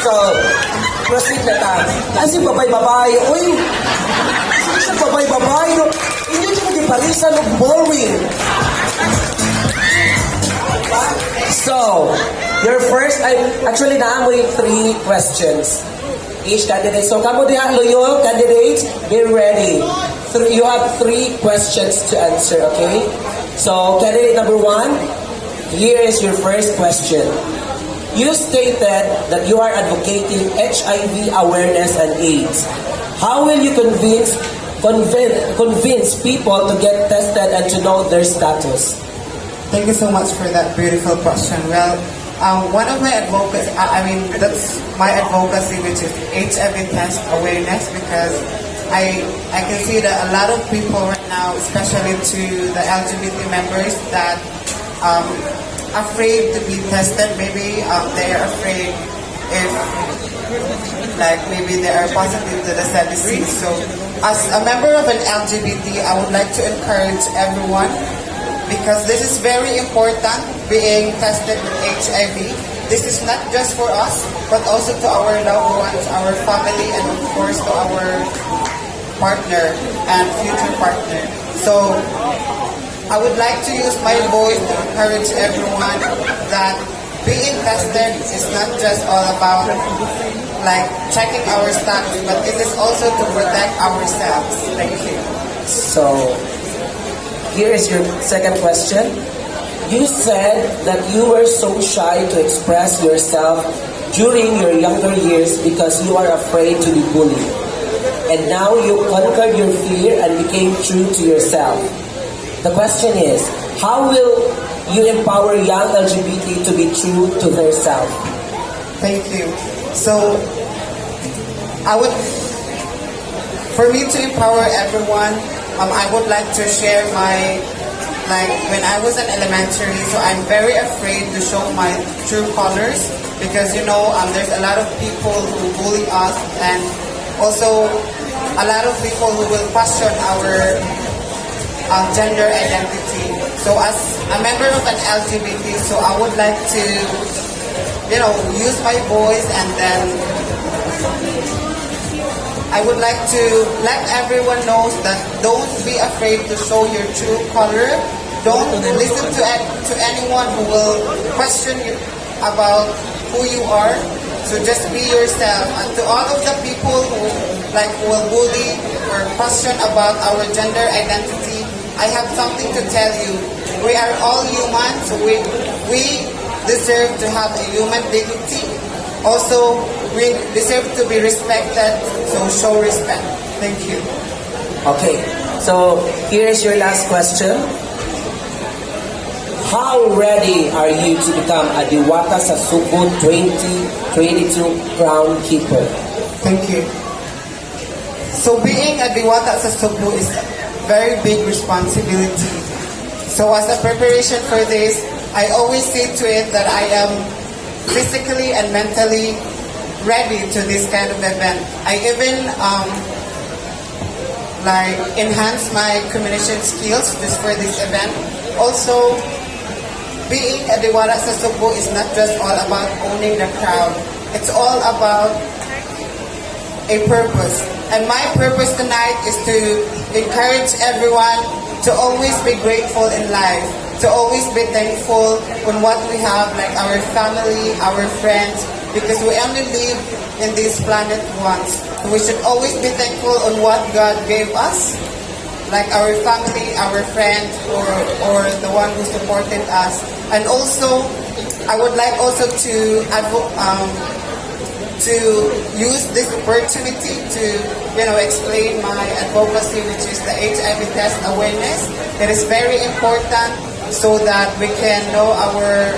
So, proceed na ta. Kasi babay-babay. Uy, sige siya babay-babay. No? Hindi siya magiparisan ng boring. So, your first, actually naamoy 3 questions. Each candidate. So, kamo diha, loyal candidates, be ready. You have 3 questions to answer, okay? So, candidate number 1, here is your first question. You stated that you are advocating HIV awareness and AIDS. How will you convince people to get tested and to know their status? Thank you so much for that beautiful question. Well, one of my advocacy, that's my advocacy, which is HIV test awareness, because I can see that a lot of people right now, especially to the LGBT members, that afraid to be tested. Maybe they are afraid if, like, maybe they are positive to the said disease. So, as a member of an LGBT, I would like to encourage everyone, because this is very important, being tested with HIV. This is not just for us, but also to our loved ones, our family, and of course to our partner and future partner. So, I would like to use my voice to encourage everyone that being tested is not just all about like checking our status, but it is also to protect ourselves. Thank you. So, here is your second question. You said that you were so shy to express yourself during your younger years because you are afraid to be bullied. And now you conquered your fear and became true to yourself. The question is, how will you empower young LGBT to be true to themselves? Thank you. So, for me to empower everyone, I would like to share my, like, when I was in elementary, so I'm very afraid to show my true colors, because, there's a lot of people who bully us, and also a lot of people who will question our gender identity. So as a member of an LGBT, so I would like to, use my voice, and then I would like to let everyone know that don't be afraid to show your true color. Don't listen to anyone who will question you about who you are. So just be yourself. And to all of the people who will bully or question about our gender identity, I have something to tell you. We are all human, so we deserve to have a human dignity. Also, we deserve to be respected, so show respect. Thank you. Okay, so here is your last question. How ready are you to become a DIWATA sa Sugbo 2022 crown keeper? Thank you. So being a DIWATA sa Sugbo is a very big responsibility. So as a preparation for this, I always say to it that I am physically and mentally ready to this kind of event. I even enhance my communication skills just for this event. Also, being a DIWATA sa Sugbo is not just all about owning the crowd. It's all about a purpose. And my purpose tonight is to encourage everyone to always be grateful in life, to always be thankful on what we have, like our family, our friends, because we only live in this planet once. So we should always be thankful on what God gave us, like our family, our friends, or the one who supported us. And also, I would like also to use this opportunity to, explain my advocacy, which is the HIV test awareness. It is very important so that we can know our,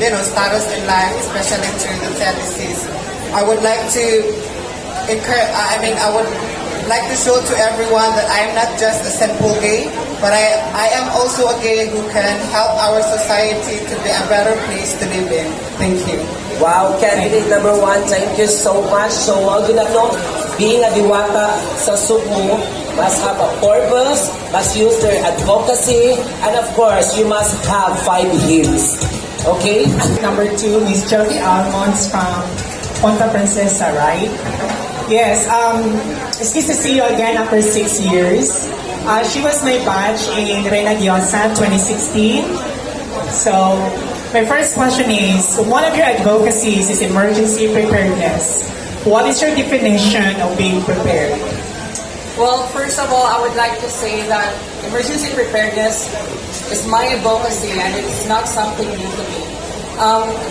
status in life, especially through the said disease. I would like to I would like to show to everyone that I am not just a simple gay, but I am also a gay who can help our society to be a better place to live in. Thank you. Wow, candidate number 1, thank you so much. So, good na no, being a DIWATA sa Sugbo must have a purpose, must use their advocacy, and of course, you must have 5 hymns. Okay? Number 2, Miss Josie Almonds from Ponta Princesa, right? Yes, it's good to see you again after 6 years. She was my batch in Reina Diosa 2016. So, my first question is, one of your advocacies is emergency preparedness. What is your definition of being prepared? Well, first of all, I would like to say that emergency preparedness is my advocacy and it's not something new to me.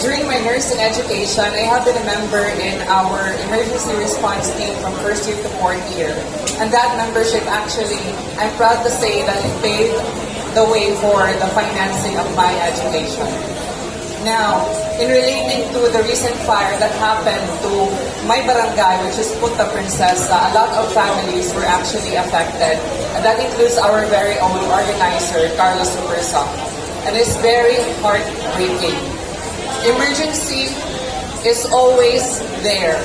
During my nursing education, I have been a member in our emergency response team from first year to fourth year. And that membership actually, I'm proud to say that it paved the way for the financing of my education. Now, in relating to the recent fire that happened to my barangay, which is Punta Princesa, a lot of families were actually affected. And that includes our very own organizer, Carlos Supersoc. And it's very heartbreaking. Emergency is always there.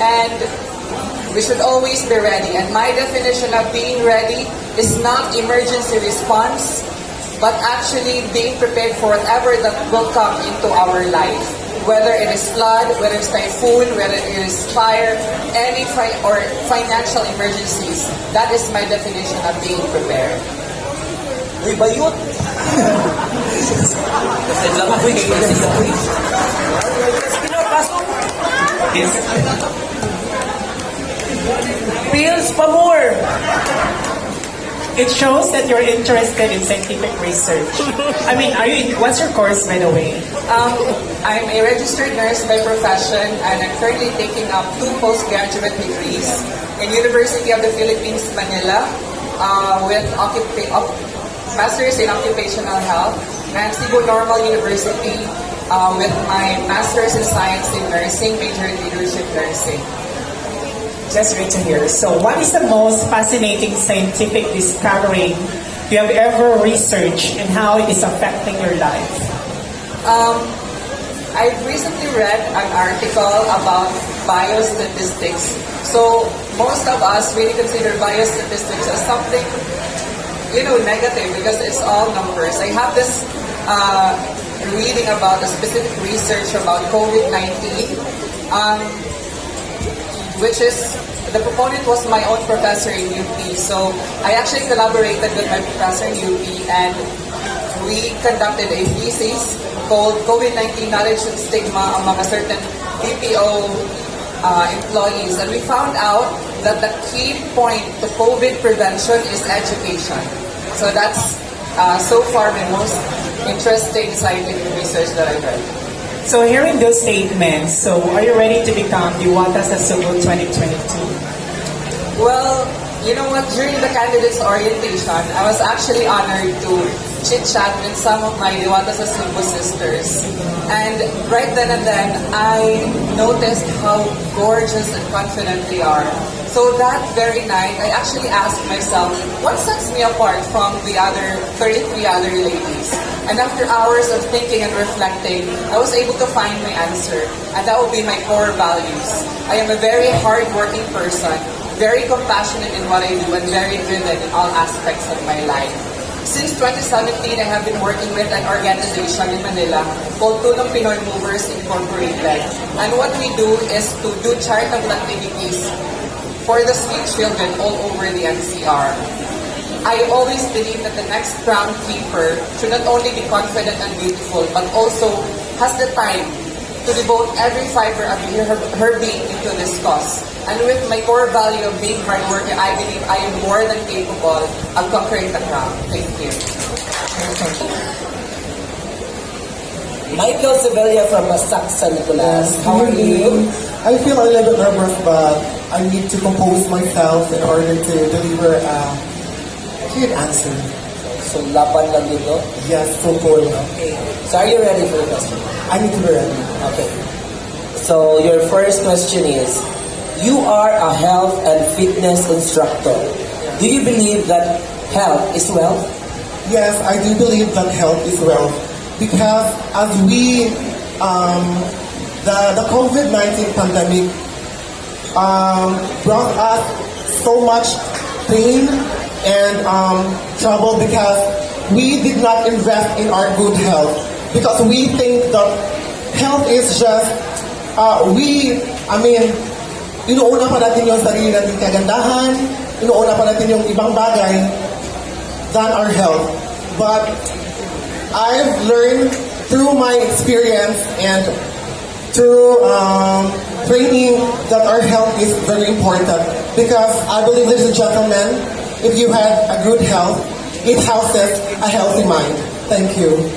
And we should always be ready. And my definition of being ready is not emergency response, but actually being prepared for whatever that will come into our life. Whether it is flood, whether it's typhoon, whether it is fire, any or financial emergencies. That is my definition of being prepared. Uy, bayot! Kasi lang ako yung pinapasok. Pills pa more! It shows that you're interested in scientific research. I mean, what's your course, by the way? I'm a registered nurse by profession and I'm currently taking up 2 postgraduate degrees in University of the Philippines, Manila with Master's in Occupational Health and Sugbo Normal University with my Master's in Science in Nursing, major in Leadership Nursing. That's great to hear. So, what is the most fascinating scientific discovery you have ever researched and how it is affecting your life? I've recently read an article about biostatistics. So, most of us really consider biostatistics as something, negative because it's all numbers. I have this reading about a specific research about COVID-19. Which is, the proponent was my own professor in UP. So I actually collaborated with my professor in UP and we conducted a thesis called COVID-19 Knowledge and Stigma among a certain BPO employees. And we found out that the key point to COVID prevention is education. So that's so far my most interesting scientific research that I've read. So hearing those statements, so are you ready to become DIWATA sa Sugbo 2022? Well, you know what? During the candidates orientation, I was actually honored to chit-chat with some of my DIWATA sa Sugbo sisters. And right then and then, I noticed how gorgeous and confident they are. So that very night, I actually asked myself, what sets me apart from the other 33 other ladies? And after hours of thinking and reflecting, I was able to find my answer. And that will be my core values. I am a very hardworking person, very compassionate in what I do, and very driven in all aspects of my life. Since 2017, I have been working with an organization in Manila called Tulong Pinoy Movers Incorporated. And what we do is to do charitable activities for the street children all over the NCR. I always believe that the next crown keeper should not only be confident and beautiful, but also has the time to devote every fiber of her being into this cause. And with my core value of being hardworking, I believe I am more than capable of conquering the crown. Thank you. Michael Sevilla from Masak, San Nicolas. How are you? I feel a little bit nervous, but I need to compose myself in order to deliver a good answer. So, laban lang dito? Yes, so cool. Okay. So, are you ready for the question? I need to be ready. Okay. So, your first question is, you are a health and fitness instructor. Do you believe that health is wealth? Yes, I do believe that health is wealth. Because as we, the COVID-19 pandemic brought us so much pain and trouble because we did not invest in our good health. because we think that health is just, inuuna pa natin yung sarili natin kagandahan, inuuna pa natin yung ibang bagay than our health. But I've learned through my experience and through training that our health is very important, because I believe, ladies and gentlemen, if you have a good health, it houses a healthy mind. Thank you.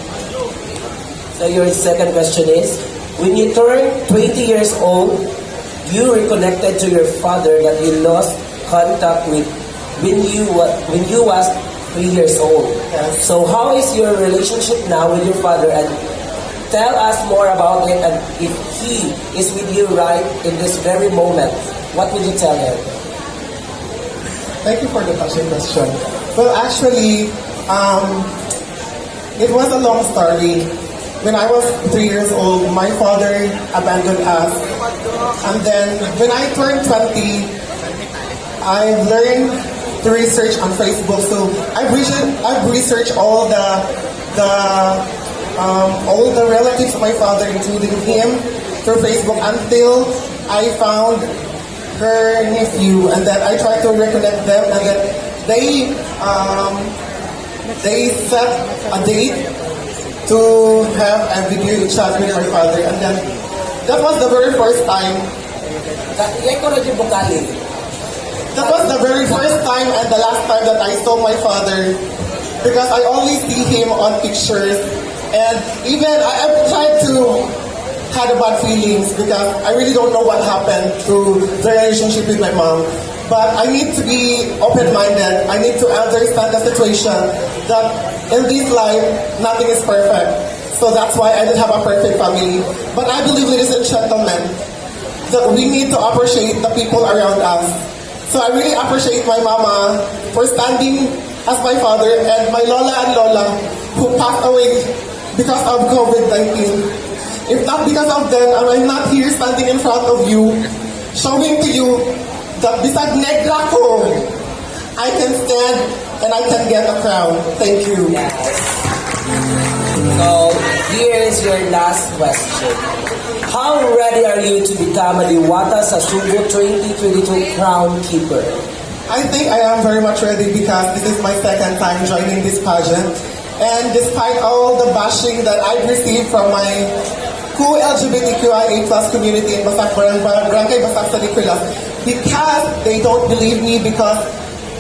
So your second question is, when you turn 20 years old, you reconnected to your father that you lost contact with when you was 3 years old. Yes. So how is your relationship now with your father, and tell us more about it, and if he is with you right in this very moment, what would you tell him? Thank you for the touching question. Well, actually, it was a long story. When I was 3 years old, my father abandoned us. And then, when I turned 20, I learned to research on Facebook. So, I've researched all the relatives of my father, including him, through Facebook, until I found her nephew, and then I tried to reconnect them, and then they set a date to have a video chat with my father, and then that was the very first time. That was the very first time and the last time that I saw my father, because I only see him on pictures, and even I've tried to had bad feelings because I really don't know what happened to the relationship with my mom. But I need to be open-minded. I need to understand the situation that in this life, nothing is perfect. So that's why I didn't have a perfect family. But I believe, ladies and gentlemen, that we need to appreciate the people around us. So I really appreciate my mama for standing as my father, and my lola and lola who passed away because of COVID-19. If not because of them, I'm not here standing in front of you, showing to you that bisag negra ko, I can stand and I can get a crown. Thank you. So here is your last question. How ready are you to become a DIWATA sa Sugbo 2022 Crown Keeper? I think I am very much ready, because this is my second time joining this pageant. And despite all the bashing that I've received from my LGBTQIA+ community in Barangay Basak sa Nicolas, because they don't believe me, because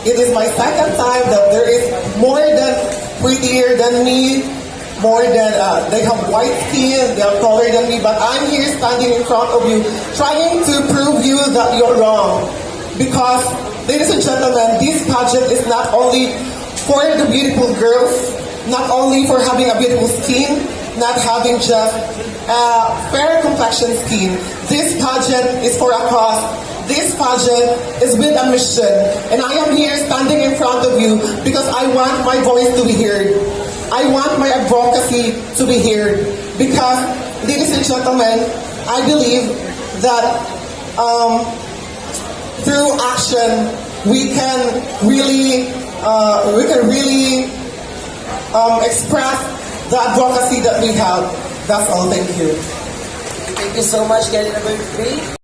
it is my second time that there is more than prettier than me, more than they have white skin, they are taller than me, but I'm here standing in front of you trying to prove you that you're wrong. Because, ladies and gentlemen, this pageant is not only for the beautiful girls, not only for having a beautiful skin, not having just fair complexion skin. This pageant is for a cause. This pageant is with a mission. And I am here standing in front of you because I want my voice to be heard. I want my advocacy to be heard. Because, ladies and gentlemen, I believe that through action, we can really express the advocacy that we have. That's all. Thank you. Thank you so much, Gary number 3.